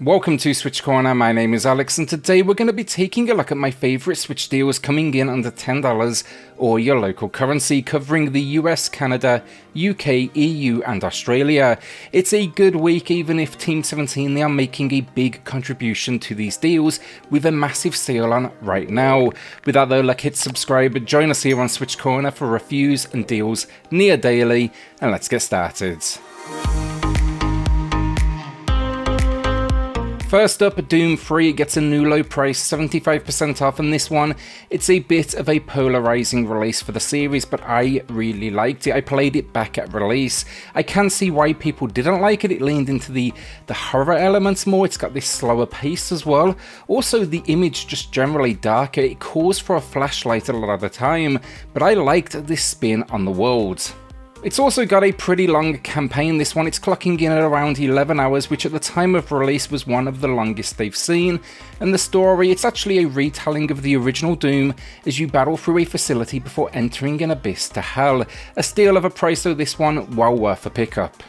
Welcome to SwitchCorner, my name is Alex, and today we're going to be taking a look at my favourite Switch deals coming in under $10 or your local currency, covering the US, Canada, UK, EU and Australia. It's a good week, even if Team 17 they are making a big contribution to these deals with a massive sale on right now. With that though, hit subscribe, join us here on SwitchCorner for reviews and deals near daily, and let's get started. First up, Doom 3 gets a new low price, 75% off, and this one, it's a bit of a polarizing release for the series, but I really liked it. I played it back at release. I can see why people didn't like it. It leaned into the horror elements more. It's got this slower pace as well. Also, the image just generally darker. It calls for a flashlight a lot of the time, but I liked this spin on the world. It's also got a pretty long campaign, this one. It's clocking in at around 11 hours, which at the time of release was one of the longest they've seen. And the story, it's actually a retelling of the original Doom as you battle through a facility before entering an abyss to hell. A steal of a price though, this one, well worth a pickup.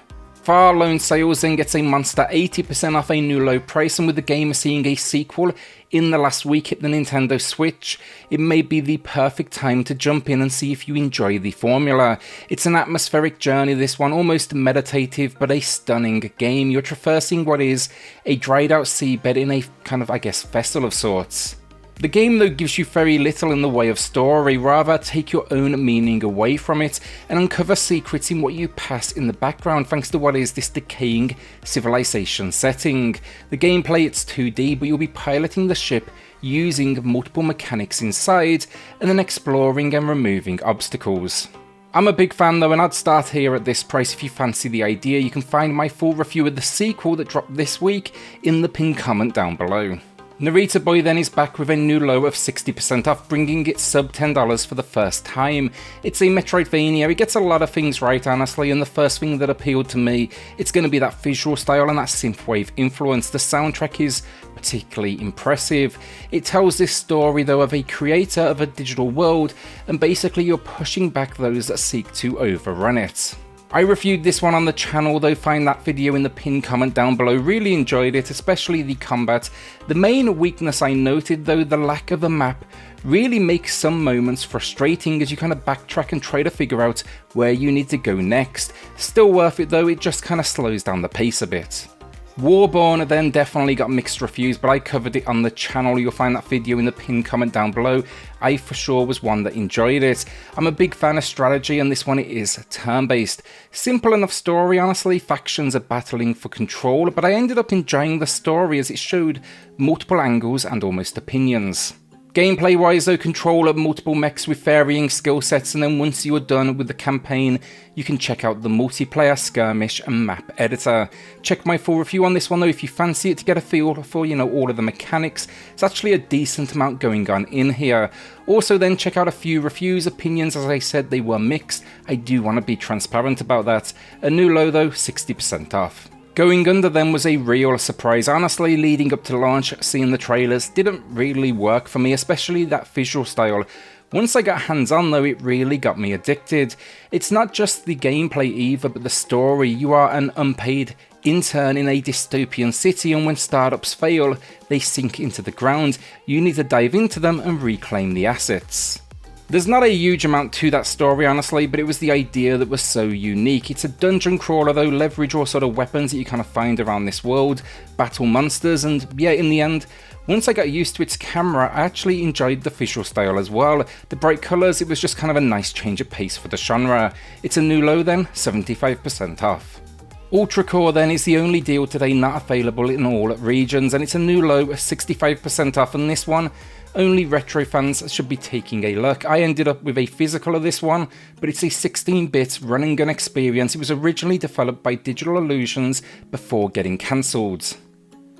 Far Lone Sales then gets a monster 80% off a new low price, and with the game seeing a sequel in the last week hit the Nintendo Switch, it may be the perfect time to jump in and see if you enjoy the formula. It's an atmospheric journey, this one, almost meditative, but a stunning game. You're traversing what is a dried out seabed in a kind of, vessel of sorts. The game though gives you very little in the way of story, rather take your own meaning away from it and uncover secrets in what you pass in the background thanks to what is this decaying civilization setting. The gameplay, it's 2D, but you'll be piloting the ship using multiple mechanics inside and then exploring and removing obstacles. I'm a big fan though, and I'd start here at this price if you fancy the idea. You can find my full review of the sequel that dropped this week in the pinned comment down below. Narita Boy then is back with a new low of 60% off, bringing it sub $10 for the first time. It's a Metroidvania. It gets a lot of things right, honestly, and the first thing that appealed to me, it's going to be that visual style and that synthwave influence. The soundtrack is particularly impressive. It tells this story though of a creator of a digital world, and basically you're pushing back those that seek to overrun it. I reviewed this one on the channel though, find that video in the pinned comment down below. Really enjoyed it, especially the combat. The main weakness I noted though, the lack of a map, really makes some moments frustrating as you kind of backtrack and try to figure out where you need to go next. Still worth it though, it just kind of slows down the pace a bit. Warborn then definitely got mixed reviews, but I covered it on the channel. You'll find that video in the pinned comment down below. I for sure was one that enjoyed it. I'm a big fan of strategy, and this one it is turn-based. Simple enough story, honestly. Factions are battling for control, but I ended up enjoying the story as it showed multiple angles and almost opinions. Gameplay wise though, control multiple mechs with varying skill sets, and then once you're done with the campaign, you can check out the multiplayer, skirmish and map editor. Check my full review on this one though if you fancy it to get a feel for, all of the mechanics. It's actually a decent amount going on in here. Also then check out a few reviews, opinions, as I said they were mixed. I do want to be transparent about that. A new low though, 60% off. Going under them was a real surprise. Honestly, leading up to launch, seeing the trailers didn't really work for me, especially that visual style. Once I got hands on though, it really got me addicted. It's not just the gameplay either, but the story. You are an unpaid intern in a dystopian city, and when startups fail, they sink into the ground. You need to dive into them and reclaim the assets. There's not a huge amount to that story, honestly, but it was the idea that was so unique. It's a dungeon crawler though, leverage all sort of weapons that you kind of find around this world, battle monsters, and yeah, in the end, once I got used to its camera, I actually enjoyed the visual style as well. The bright colours, it was just kind of a nice change of pace for the genre. It's a new low then, 75% off. Ultracore then is the only deal today not available in all regions, and it's a new low, 65% off, and this one, only retro fans should be taking a look. I ended up with a physical of this one, but it's a 16-bit run and gun experience. It was originally developed by Digital Illusions before getting cancelled.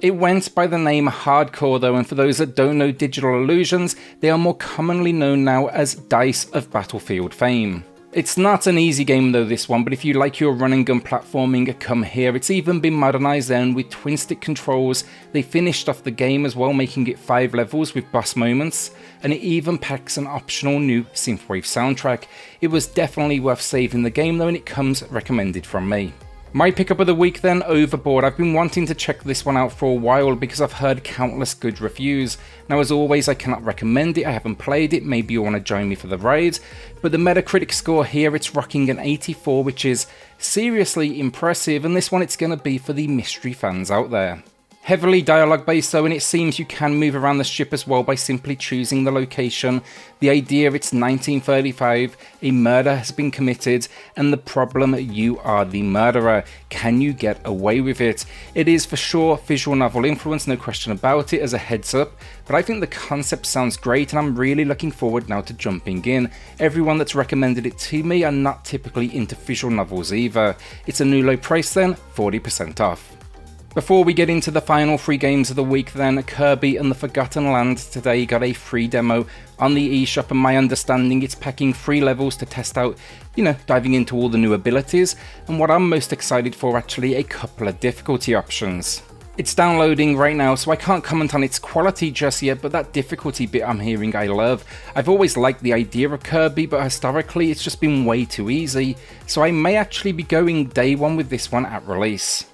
It went by the name Hardcore though, and for those that don't know Digital Illusions, they are more commonly known now as DICE of Battlefield fame. It's not an easy game though, this one, but if you like your run and gun platforming, come here. It's even been modernised then with twin stick controls. They finished off the game as well, making it 5 levels with boss moments, and it even packs an optional new synthwave soundtrack. It was definitely worth saving the game though, and it comes recommended from me. My pickup of the week then, Overboard. I've been wanting to check this one out for a while because I've heard countless good reviews. Now as always, I cannot recommend it, I haven't played it, maybe you want to join me for the ride, but the Metacritic score here, it's rocking an 84, which is seriously impressive, and this one it's going to be for the mystery fans out there. Heavily dialogue based though, and it seems you can move around the ship as well by simply choosing the location. The idea, it's 1935, a murder has been committed, and the problem, you are the murderer. Can you get away with it? It is for sure visual novel influence, no question about it, as a heads up, but I think the concept sounds great and I'm really looking forward now to jumping in. Everyone that's recommended it to me are not typically into visual novels either. It's a new low price then, 40% off. Before we get into the final 3 games of the week then, Kirby and the Forgotten Land today got a free demo on the eShop, and my understanding it's packing 3 levels to test out, diving into all the new abilities, and what I'm most excited for actually, a couple of difficulty options. It's downloading right now, so I can't comment on its quality just yet, but that difficulty bit I'm hearing I love. I've always liked the idea of Kirby, but historically it's just been way too easy, so I may actually be going day one with this one at release.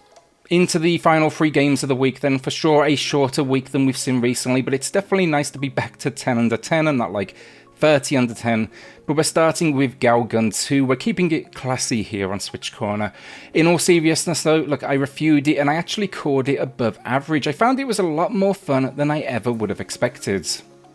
Into the final 3 games of the week then, for sure a shorter week than we've seen recently, but it's definitely nice to be back to 10 under 10 and not like 30 under 10. But we're starting with Galgun 2, we're keeping it classy here on SwitchCorner. In all seriousness though, look, I reviewed it and I actually called it above average. I found it was a lot more fun than I ever would have expected.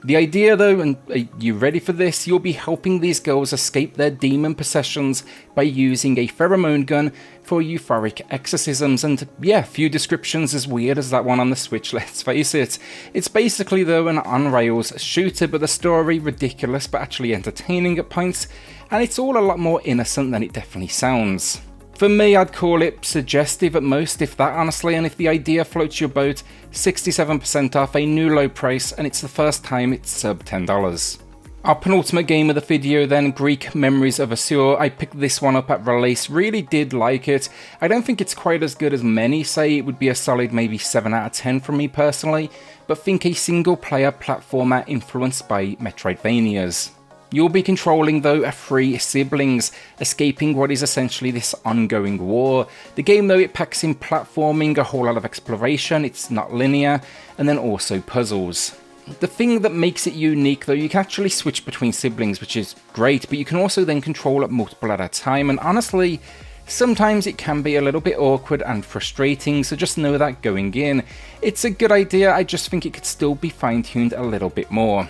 The idea though, and are you ready for this? You'll be helping these girls escape their demon possessions by using a pheromone gun for euphoric exorcisms, and yeah, few descriptions as weird as that one on the Switch, let's face it. It's basically though an on-rails shooter, but the story ridiculous but actually entertaining at points, and it's all a lot more innocent than it definitely sounds. For me, I'd call it suggestive at most, if that honestly, and if the idea floats your boat, 67% off, a new low price, and it's the first time it's sub $10. Our penultimate game of the video then, Greak Memories of Azur. I picked this one up at release, really did like it. I don't think it's quite as good as many say, it would be a solid maybe 7 out of 10 from me personally, but think a single player platformer influenced by Metroidvanias. You'll be controlling though 3 siblings, escaping what is essentially this ongoing war. The game though, it packs in platforming, a whole lot of exploration, it's not linear, and then also puzzles. The thing that makes it unique though, you can actually switch between siblings, which is great, but you can also then control multiple at a time, and honestly, sometimes it can be a little bit awkward and frustrating, so just know that going in. It's a good idea, I just think it could still be fine-tuned a little bit more.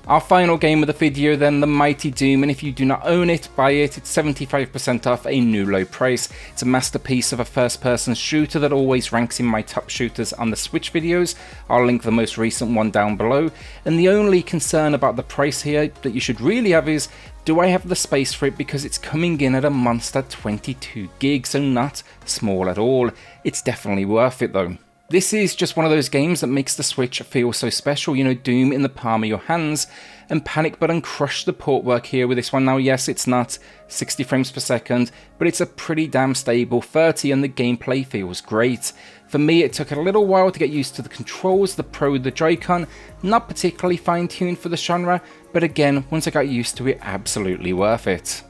Our final game of the video then, The Mighty Doom, and if you do not own it, buy it, it's 75% off, a new low price. It's a masterpiece of a first-person shooter that always ranks in my top shooters on the Switch videos. I'll link the most recent one down below, and the only concern about the price here that you should really have is, do I have the space for it, because it's coming in at a monster 22 gigs, so not small at all. It's definitely worth it though. This is just one of those games that makes the Switch feel so special, Doom in the palm of your hands, and panic button crush the port work here with this one. Now yes, it's not 60 frames per second, but it's a pretty damn stable 30 and the gameplay feels great. For me, it took a little while to get used to the controls, the Pro, the Joy-Con, not particularly fine-tuned for the genre, but again, once I got used to it, absolutely worth it.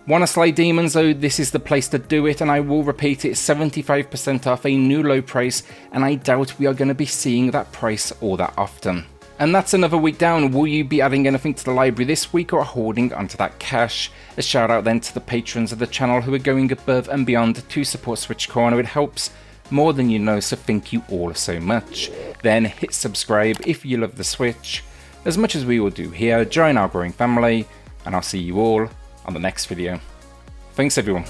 Want to slay demons though, this is the place to do it, and I will repeat it, 75% off, a new low price, and I doubt we are going to be seeing that price all that often. And that's another week down. Will you be adding anything to the library this week or holding onto that cash? A shout out then to the patrons of the channel who are going above and beyond to support SwitchCorner. It helps more than you know, so thank you all so much. Then hit subscribe if you love the Switch, as much as we all do here. Join our growing family, and I'll see you all on the next video. Thanks everyone.